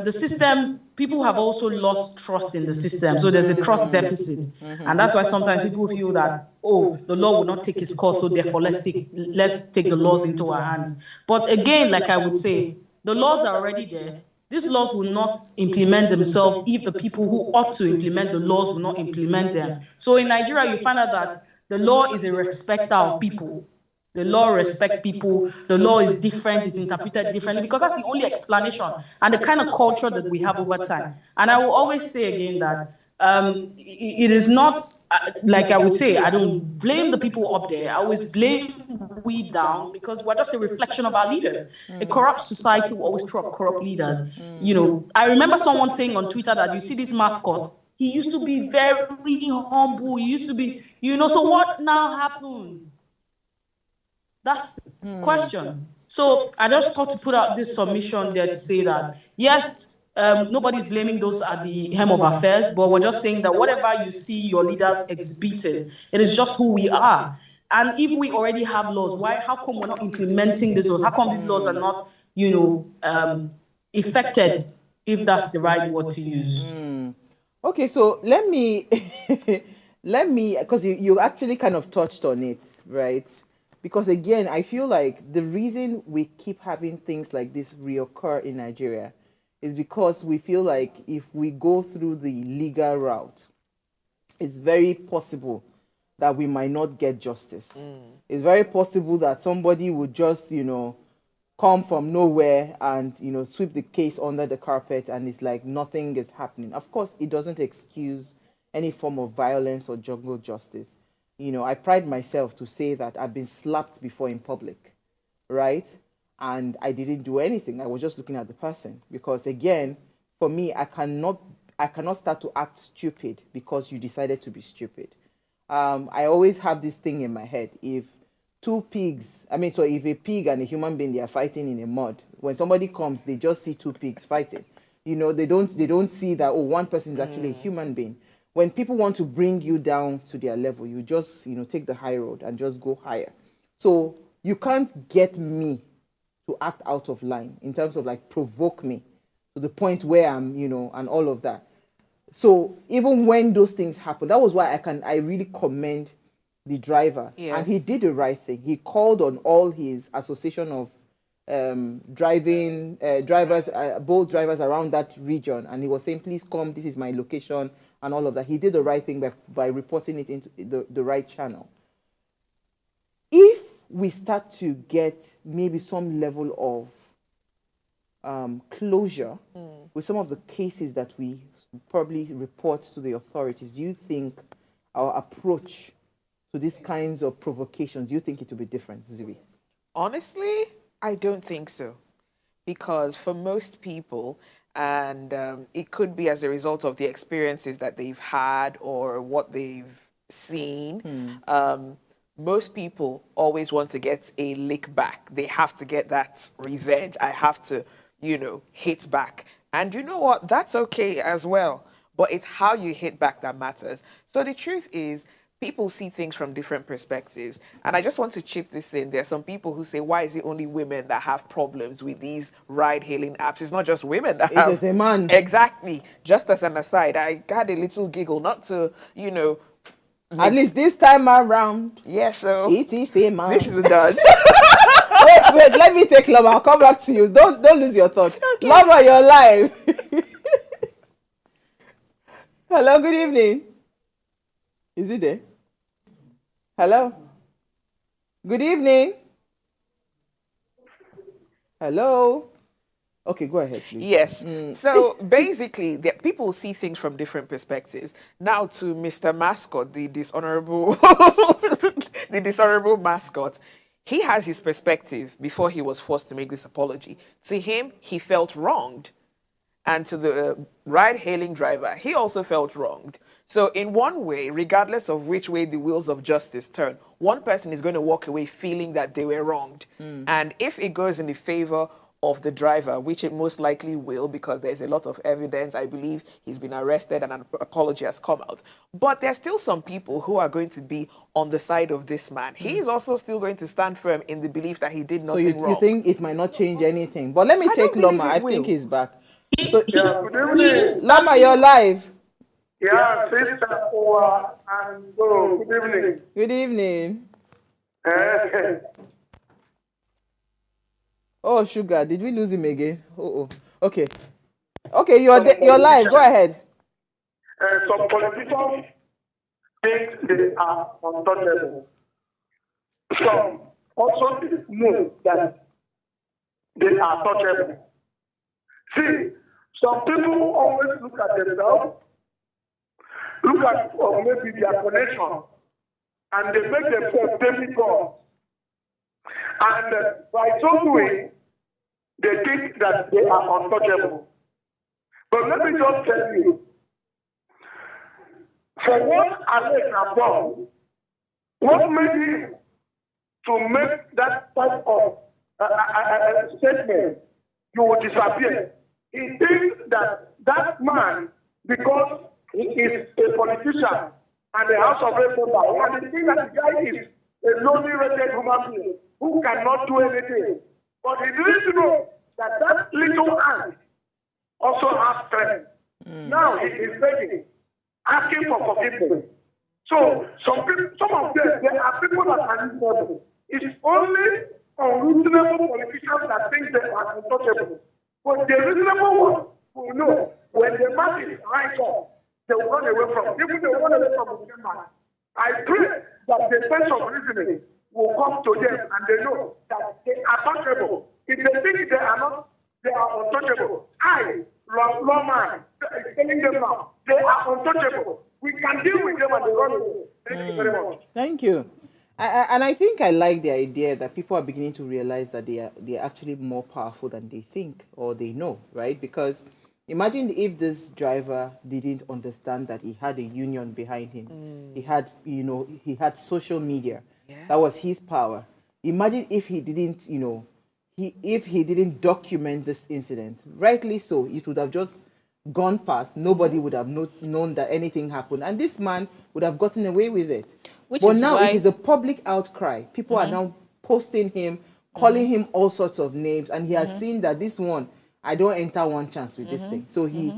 the system, people have also lost trust in the system. So there's a trust deficit. And that's why sometimes people feel that, the law will not take its course, so therefore let's take the laws into our hands. But again, like I would say, the laws are already there. These laws will not implement themselves if the people who ought to implement the laws will not implement them. So in Nigeria, you find out that the law is a respecter of people. The law respects people. The law is different, is interpreted differently, because that's the only explanation and the kind of culture that we have over time. And I will always say again that it is not, like I would say, I don't blame the people up there. I always blame we down, because we're just a reflection of our leaders. A corrupt society will always throw up corrupt leaders. I remember someone saying on Twitter that you see this mascot, He used to be very humble. He used to be, so what now happened? That's the question. So I just thought to put out this submission there to say that, yes, nobody's blaming those at the helm of affairs, but we're just saying that whatever you see your leaders exhibiting, it is just who we are. And if we already have laws, how come we're not implementing these laws? How come these laws are not, effected, if that's the right word to use? Okay, so let me, because you actually kind of touched on it, right? Because again, I feel like the reason we keep having things like this reoccur in Nigeria is because we feel like if we go through the legal route, it's very possible that we might not get justice. It's very possible that somebody would just, come from nowhere and, sweep the case under the carpet, and it's like nothing is happening. Of course, it doesn't excuse any form of violence or jungle justice. I pride myself to say that I've been slapped before in public, right? And I didn't do anything. I was just looking at the person, because again, for me, I cannot start to act stupid because you decided to be stupid. I always have this thing in my head. If a pig and a human being, they are fighting in the mud, when somebody comes, they just see two pigs fighting. They don't see that, one person is actually a human being. When people want to bring you down to their level, you just, take the high road and just go higher. So you can't get me to act out of line in terms of like provoke me to the point where I'm, and all of that. So even when those things happen, that was why I really commend the driver. Yes. And he did the right thing. He called on all his association of both drivers around that region, and he was saying, please come, this is my location, and all of that. He did the right thing by reporting it into the right channel. If we start to get maybe some level of closure with some of the cases that we probably report to the authorities, do you think our approach to these kinds of provocations, do you think it will be different, Zivi? Honestly, I don't think so. Because for most people, and it could be as a result of the experiences that they've had or what they've seen, most people always want to get a lick back. They have to get that revenge. I have to, hit back. And you know what? That's okay as well. But it's how you hit back that matters. So the truth is, people see things from different perspectives. And I just want to chip this in. There are some people who say, why is it only women that have problems with these ride-hailing apps? It's not just women that have. It's a man. Exactly. Just as an aside, I had a little giggle, not to, At least this time around. Yeah, so. It is a man. This is done. wait, let me take Lama. I'll come back to you. Don't lose your thoughts. Okay. Lama, you're live. Hello, good evening. Is he there? Hello? Good evening. Hello? Okay, go ahead, please. Yes. So basically, people see things from different perspectives. Now to Mr. Mascot, the dishonorable, the dishonorable mascot, he has his perspective before he was forced to make this apology. To him, he felt wronged. And to the ride-hailing driver, he also felt wronged. So in one way, regardless of which way the wheels of justice turn, one person is going to walk away feeling that they were wronged. And if it goes in the favor of the driver, which it most likely will, because there's a lot of evidence, I believe he's been arrested and an apology has come out. But there's still some people who are going to be on the side of this man. He's also still going to stand firm in the belief that he did nothing wrong. So you think it might not change anything? But let me take Loma. I think he's back. So, Lama, you're live. Yeah, Sister Owa and Go. Good evening. Good evening. Oh, Sugar, did we lose him again? Oh. Okay. Okay, you're live. Go ahead. Some politicians think they are untouchable. Some also know that they are touchable. See, some people always look at themselves, look at maybe their connection, and they make themselves demigods. And by so doing, they think that they are untouchable. But let me just tell you, For what Alex have done, what made him to make that type of statement, you will disappear. He thinks that that man, because he is a politician and the House of Representatives, and he thinks that the guy is a lonely, wretched human being who cannot do anything. But he didn't know that that little ant also has strength. Now he is begging, asking for forgiveness. So some people, some of them, there are people that are reasonable. It's only unreasonable politicians that think they are untouchable. But the reasonable ones will know when the masses rise up, they will run away from. Even they run away from the same man. I pray that the sense of reasoning will come to them and they know that they are touchable. If they think they are not, they are untouchable. Lawman, is telling them now, they are untouchable. We can deal with them and they run away. Thank you very much. Thank you. And I think I like the idea that people are beginning to realize that they are actually more powerful than they think or they know, right? Because imagine if this driver didn't understand that he had a union behind him. He had, he had social media. Yeah. That was his power. Imagine if he didn't, if he didn't document this incident. Rightly so, it would have just gone past. Nobody would have known that anything happened. And this man would have gotten away with it. But now it is a public outcry. People are now posting him, calling him all sorts of names. And he has seen that this one, I don't enter one chance with this thing. So he,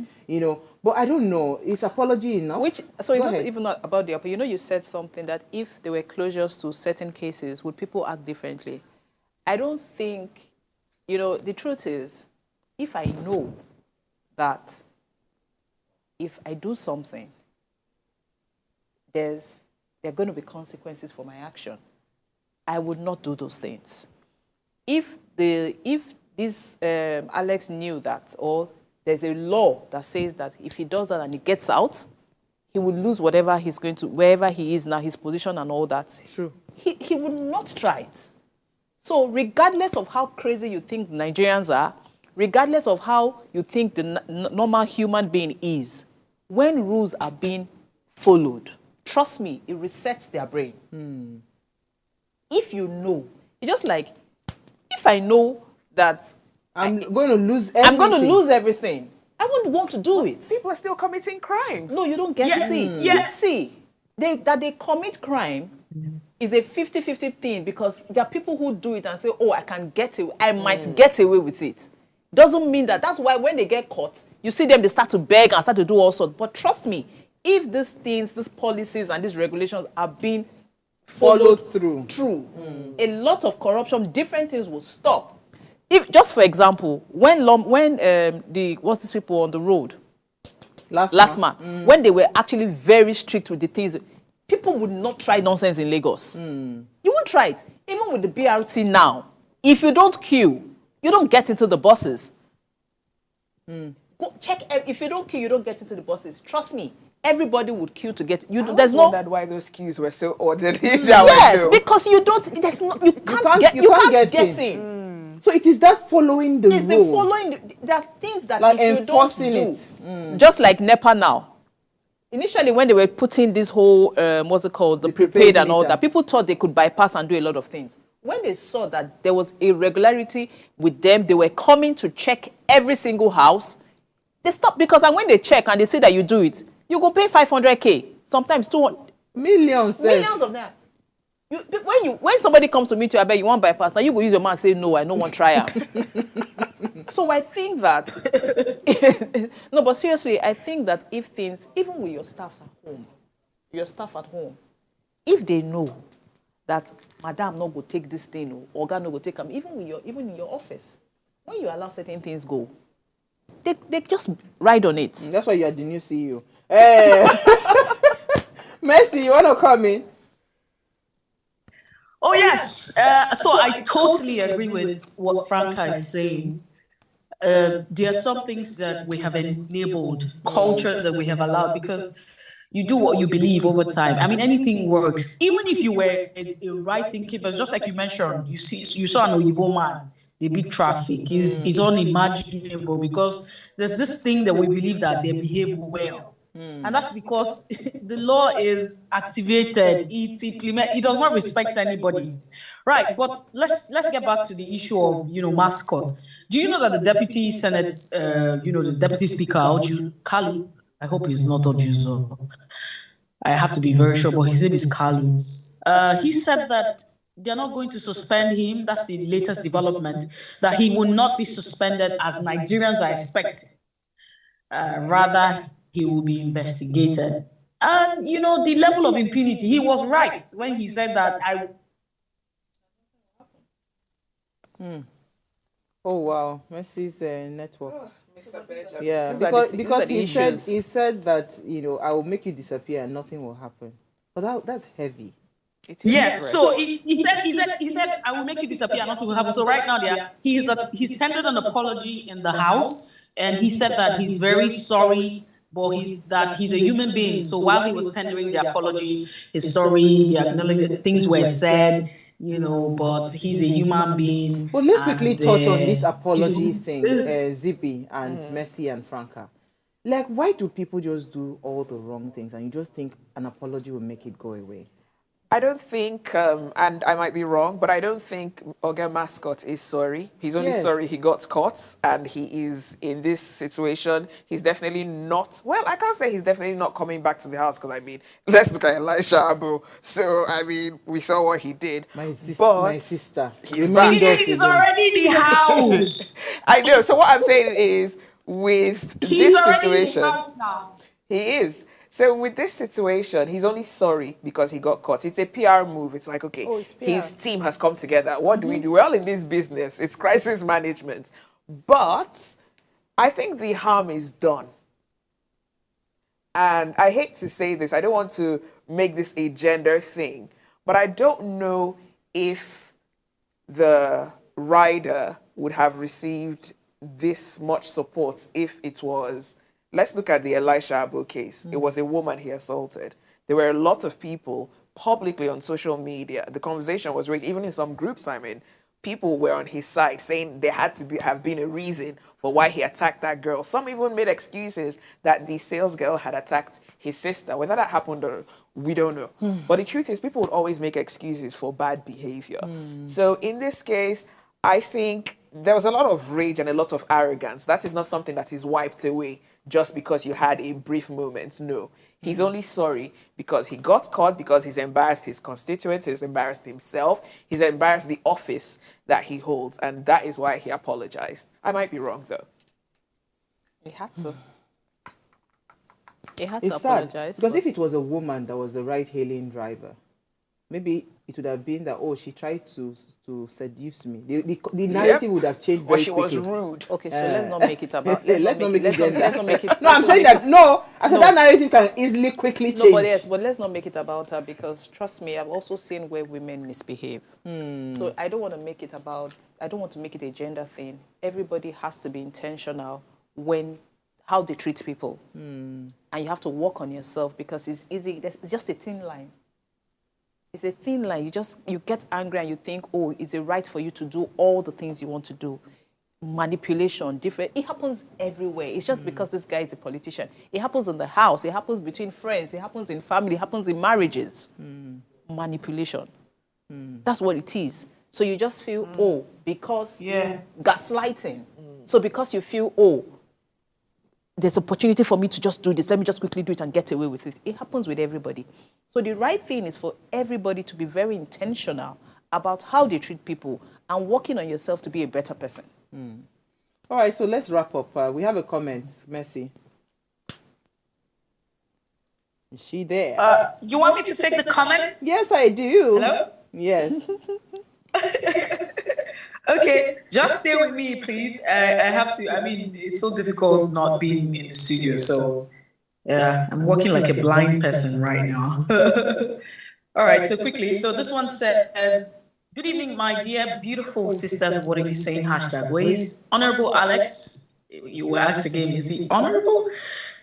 but I don't know. Is apology enough? So it's not even about the apology. You said something that if there were closures to certain cases, would people act differently? I don't think, the truth is, if I know that if I do something, there are going to be consequences for my action, I would not do those things. If this Alex knew that, or there's a law that says that if he does that and he gets out, he would lose whatever he's going to, wherever he is now, his position and all that. True. He would not try it. So regardless of how crazy you think Nigerians are, regardless of how you think the normal human being is, when rules are being followed, trust me, it resets their brain. If you know, it's just like, if I know that I'm going to lose everything. I'm going to lose everything, I wouldn't want to do it. People are still committing crimes. No, you don't get to see. Yes. See, that they commit crime is a 50-50 thing, because there are people who do it and say, oh, I can get away, I might get away with it. Doesn't mean that. That's why when they get caught, you see them, they start to beg and start to do all sorts. But trust me, if these things, these policies and these regulations are being followed through, a lot of corruption, different things will stop. If, just for example, when what's these people on the road, last month, when they were actually very strict with the things, people would not try nonsense in Lagos. You won't try it. Even with the BRT now, if you don't queue, you don't get into the buses. Go check. If you don't queue, you don't get into the buses. Trust me, everybody would queue to get. There's no. That's why those queues were so orderly. Yes, because you don't. There's no. You can't get in. So it is that following the It's rule. the following. There are things that Like if you don't do, enforcing just like NEPA now. Initially, when they were putting this whole what's it called, the prepaid and all meter. that, people thought they could bypass and do a lot of things. When they saw that there was irregularity with them, they were coming to check every single house. They stopped, because when they check and they see that you do it, you go pay 500K, sometimes 200 millions of them. When somebody comes to meet you, I bet you want bypass. Now you go use your man and say, no, I don't want trial. So I think that, no, but seriously, I think that if things, even with your staff at home, if they know that madam no go take this thing, or Oga no go take them, even in your office, when you allow certain things go, they just ride on it. That's why you are the new CEO. Mercy, you want to come in? Oh, yes. So I totally agree with what Franca is saying. There are some things that we have enabled, culture that we have allowed, because you do what you believe over time. I mean, anything works. Even if you were a right thinking, but just like you mentioned, you saw an Oyibo man, they beat traffic. It's unimaginable, because there's this thing that we believe that they behave well. And that's because the law is activated, it's implemented, it does not respect anybody. Right, but let's get back to the issue of mascot. Do you know that the deputy Senate, the deputy speaker, Oju Kalu, I hope he's not Ojuzo. I have to be very sure, but his name is Kalu. He said that they're not going to suspend him. That's the latest development, that he will not be suspended as Nigerians are expecting. Rather, he will be investigated. And, the level of impunity, he was right when he said that Oh, wow. Mercy's network. Yeah, because he said that, I will make you disappear and nothing will happen. But that's heavy. Yes, so he said, I will make you disappear and nothing will happen. So right now, he's tendered an apology in the House, and he said that he's very sorry, but he's a human being. So while he was tendering the apology, he's sorry, he acknowledged that things were said, but he's a human being. Well, let's quickly touch on this apology thing, Zippy and Mercy and Franca. Like, why do people just do all the wrong things and you just think an apology will make it go away? I don't think, and I might be wrong, but I don't think Oga Mascot is sorry. He's only sorry he got caught, and he is in this situation. He's definitely not, well, I can't say he's definitely not coming back to the house, because, let's look at Elisha Abu. So, we saw what he did. My sister. He's already in the house. I know. So what I'm saying is, with this situation, in the house now. He is. So with this situation, he's only sorry because he got caught. It's a PR move. It's like, okay, his team has come together. What do we do? Well, in this business, it's crisis management. But I think the harm is done. And I hate to say this. I don't want to make this a gender thing. But I don't know if the rider would have received this much support if it was... Let's look at the Elisha Abu case. It was a woman he assaulted. There were a lot of people publicly on social media. The conversation was raised, even in some groups I'm in. People were on his side saying there had to have been a reason for why he attacked that girl. Some even made excuses that the sales girl had attacked his sister. Whether that happened or we don't know. But the truth is, people would always make excuses for bad behavior. So in this case, I think there was a lot of rage and a lot of arrogance. That is not something that is wiped away just because you had a brief moment. No. He's only sorry because he got caught, because he's embarrassed his constituents, he's embarrassed himself, he's embarrassed the office that he holds, and that is why he apologized. I might be wrong, though. He had to. He had to apologize. Because if it was a woman that was the ride-hailing driver, maybe it would have been that, she tried to seduce me. The narrative would have changed very quickly. Or she was rude. Okay, so let's not make it about... Let's not make it gender. Let's not make it... No, I'm saying that, I said that narrative can easily, quickly change. No, but let's not make it about her, because, trust me, I've also seen where women misbehave. So I don't want to make it a gender thing. Everybody has to be intentional how they treat people. And you have to work on yourself, because it's easy. It's just a thin line. It's a thin line. You get angry and you think, is it right for you to do all the things you want to do? Manipulation, different. It happens everywhere. It's just because this guy is a politician. It happens in the house. It happens between friends. It happens in family. It happens in marriages. Manipulation. That's what it is. So you just feel, because gaslighting. So because you feel, there's opportunity for me to just do this. Let me just quickly do it and get away with it. It happens with everybody. So the right thing is for everybody to be very intentional about how they treat people and working on yourself to be a better person. All right, so let's wrap up. We have a comment, Mercy. Is she there? You want me to take the comment? Yes, I do. Hello? Yes. Okay, just stay with me, please. I have to, it's so difficult not being in the studio, so yeah, I'm walking like a blind person right now. All right, so quickly. So this one says, good evening, my dear beautiful sisters. What are you saying? #ways. Honorable Alex, you were asked again, is he honorable?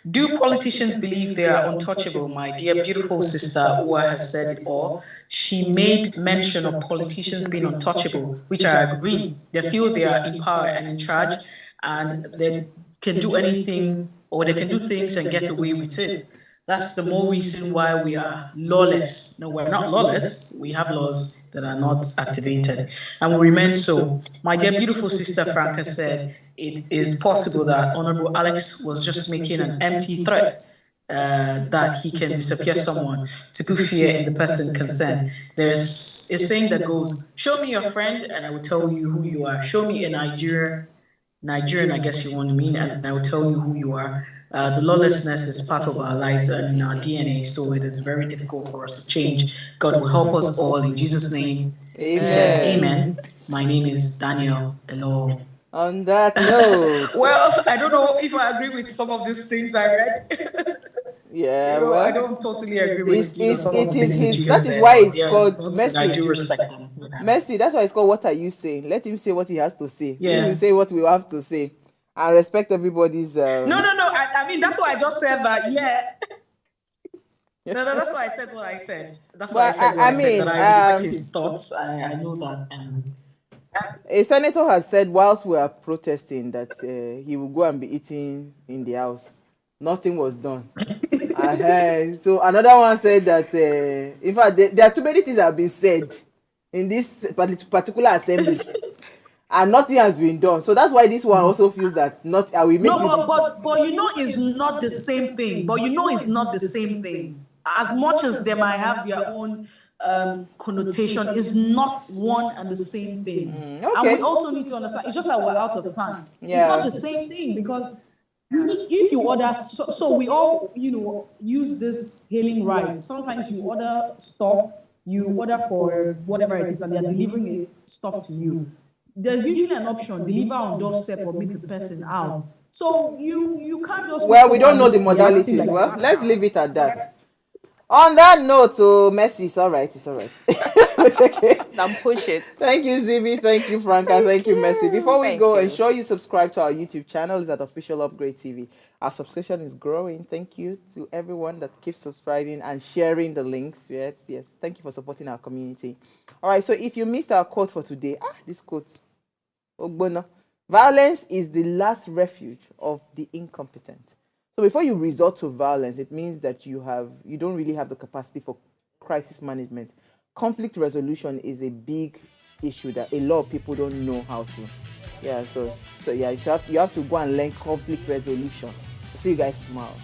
Do politicians believe they are untouchable? My dear beautiful sister, Uwa has said it all. She made mention of politicians being untouchable, which I agree. They feel they are in power and in charge, and they can do anything or they can do things and get away with it. That's the more reason why we are lawless. No, we're not lawless. We have laws that are not activated, and we remain so. My dear beautiful sister Franca said it is possible that Honorable Alex was just making an empty threat that he can disappear someone to put fear in the person concerned. There's a saying that goes, "Show me your friend, and I will tell you who you are. Show me a Nigerian, I guess you want to mean, and I will tell you who you are." The lawlessness is part of our lives and in our DNA, so it is very difficult for us to change. God will help us all in Jesus' name. Amen. He said, "Amen." My name is Daniel Elo. On that note. Well, I don't know if I agree with some of these things I read. Yeah, You know, well, I don't totally agree with some of the things that you that said. is why it's Yeah, called but mercy. I do respect them. Mercy, that's why it's called What Are You Saying? Let him say what he has to say. Yeah. We will say what we have to say. And respect everybody's... No. I mean, that's why I just said that, yeah. No, that's why I said what I said. That's why I said what I said, that I respect his thoughts. I know that. A senator has said whilst we are protesting that he will go and be eating in the house. Nothing was done. So another one said that, in fact, there are too many things that have been said in this particular assembly. And nothing has been done. So that's why this one also feels that not. I will make but you know it's not the same thing. But you know it's not the same thing. As much as they might have their own connotation, is not one and the same thing. Okay. And we also need to understand, it's just that we're out of time. Yeah. It's not the same thing, because if you order, so we all, use this hailing ride. Sometimes you order stuff, you order for whatever it is, and they're delivering stuff to you. There's usually an option, deliver on doorstep or meet the person out. So you can't just... Well, we don't know the modalities. Like, well, let's leave it at that. On that note, Messi, it's all right. It's all right. Okay. Don't push it. Thank you, Zibi. Thank you, Franca. Thank you, Messi. Before we go, ensure you subscribe to our YouTube channel. It's at Official Upgrade TV. Our subscription is growing. Thank you to everyone that keeps subscribing and sharing the links. Yes. Thank you for supporting our community. All right, so if you missed our quote for today, this quote. Ogbono. Violence is the last refuge of the incompetent. So before you resort to violence, it means that you don't really have the capacity for crisis management. Conflict resolution is a big issue that a lot of people don't know how to. Yeah, so yeah, you have to go and learn conflict resolution. See you guys tomorrow.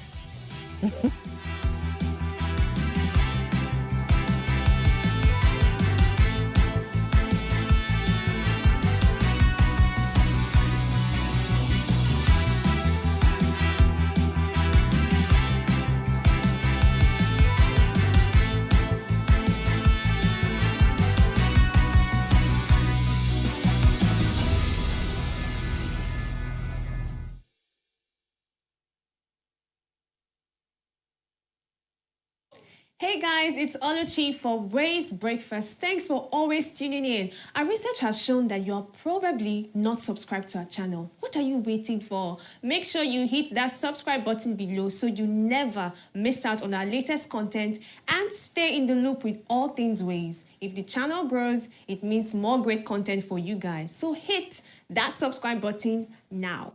Hey guys, it's Oluchi for Raise Breakfast. Thanks for always tuning in. Our research has shown that you're probably not subscribed to our channel. What are you waiting for? Make sure you hit that subscribe button below so you never miss out on our latest content and stay in the loop with all things Ways. If the channel grows, it means more great content for you guys. So hit that subscribe button now.